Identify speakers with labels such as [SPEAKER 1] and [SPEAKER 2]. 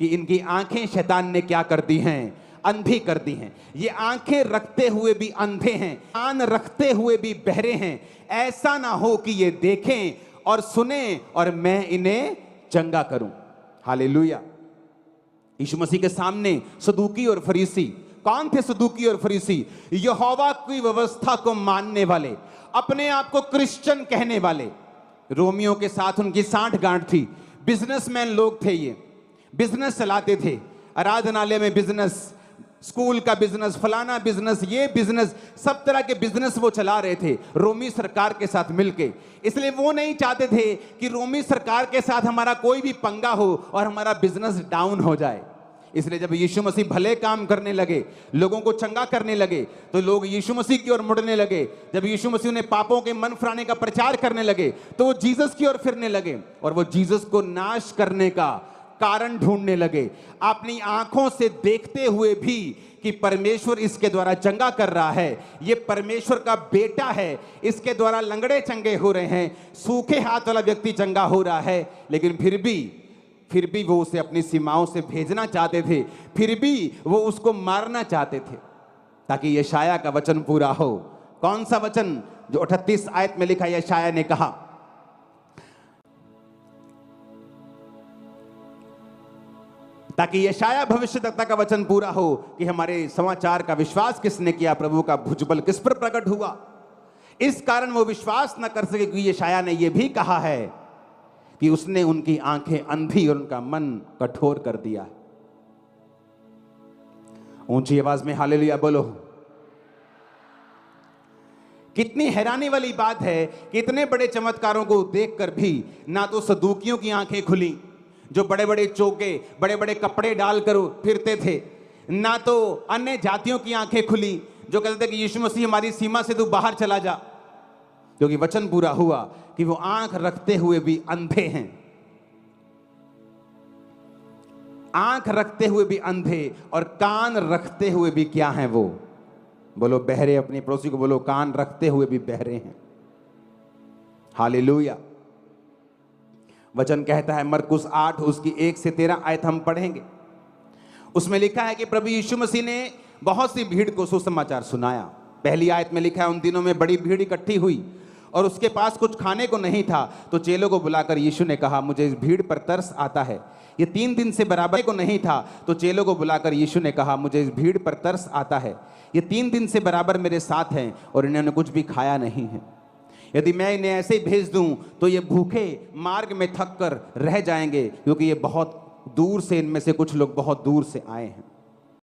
[SPEAKER 1] कि इनकी आंखें शैतान ने क्या कर दी हैं, अंधी कर दी हैं। ये आंखें रखते हुए भी अंधे हैं, कान रखते हुए भी बहरे हैं, ऐसा ना हो कि ये देखें और सुने और मैं इन्हें चंगा करूं। हालेलुया। यीशु मसीह के सामने सदूकी और फरीसी, कौन थे सदूकी और फरीसी? यहोवा की व्यवस्था को मानने वाले, अपने आप को क्रिश्चियन कहने वाले। रोमियों के साथ उनकी साठ गांठ थी। बिजनेसमैन लोग थे, ये बिजनेस चलाते थे, आराधनालय में बिजनेस, स्कूल का बिजनेस, फलाना बिजनेस, ये बिजनेस, सब तरह के बिजनेस वो चला रहे थे रोमी सरकार के साथ मिलके। इसलिए वो नहीं चाहते थे कि रोमी सरकार के साथ हमारा कोई भी पंगा हो और हमारा बिजनेस डाउन हो जाए। इसलिए जब यीशु मसीह भले काम करने लगे, लोगों को चंगा करने लगे, तो लोग यीशु मसीह की ओर मुड़ने लगे। जब यीशु मसीह ने पापों के मन फिराने का प्रचार करने लगे, तो वो जीसस की ओर फिरने लगे और वो जीसस को नाश करने का कारण ढूंढने लगे, अपनी आंखों से देखते हुए भी कि परमेश्वर इसके द्वारा चंगा कर रहा है, ये परमेश्वर का बेटा है, इसके द्वारा लंगड़े चंगे हो रहे हैं, सूखे हाथ वाला व्यक्ति चंगा हो रहा है। लेकिन फिर भी वो उसे अपनी सीमाओं से भेजना चाहते थे, फिर भी वो उसको मारना चाहते थे, ताकि यशाया का वचन पूरा हो। कौन सा वचन? जो 38 आयत में लिखा, यशाया ने कहा, ताकि यशाया भविष्यद्वक्ता का वचन पूरा हो कि हमारे समाचार का विश्वास किसने किया, प्रभु का भुजबल किस पर प्रकट हुआ। इस कारण वो विश्वास न कर सके, क्योंकि यशाया ने यह भी कहा है कि उसने उनकी आंखें अंधी और उनका मन कठोर कर दिया। ऊंची आवाज में हालेलुया बोलो। कितनी हैरानी वाली बात है कि इतने बड़े चमत्कारों को देखकर भी ना तो सदूकियों की आंखें खुली, जो बड़े बड़े चौके, बड़े बड़े कपड़े डालकर फिरते थे, ना तो अन्य जातियों की आंखें खुली, जो कहते थे कि यीशु मसीह हमारी सीमा से तू बाहर चला जा, क्योंकि वचन पूरा हुआ कि वो आंख रखते हुए भी अंधे हैं। आंख रखते हुए भी अंधे और कान रखते हुए भी क्या हैं वो? बोलो बहरे। अपने पड़ोसी को बोलो, कान रखते हुए भी बहरे हैं। हालेलुया। वचन कहता है, मरकुस 8 उसकी 1 से 13 आयत हम पढ़ेंगे। उसमें लिखा है कि प्रभु यीशु मसीह ने बहुत सी भीड़ को सुसमाचार सुनाया। पहली आयत में लिखा है, उन दिनों में बड़ी भीड़ इकट्ठी हुई और उसके पास कुछ खाने को नहीं था, तो चेलों को बुलाकर यीशु ने कहा, मुझे इस भीड़ पर तरस आता है। ये 3 दिन से बराबर को नहीं था, तो चेलों को बुलाकर यीशु ने कहा, मुझे इस भीड़ पर तरस आता है। ये 3 दिन से बराबर मेरे साथ हैं और इन्होंने कुछ भी खाया नहीं है। यदि मैं इन्हें ऐसे ही भेज दूं तो ये भूखे मार्ग में थक कर रह जाएंगे, क्योंकि ये बहुत दूर से, इनमें से कुछ लोग बहुत दूर से आए हैं।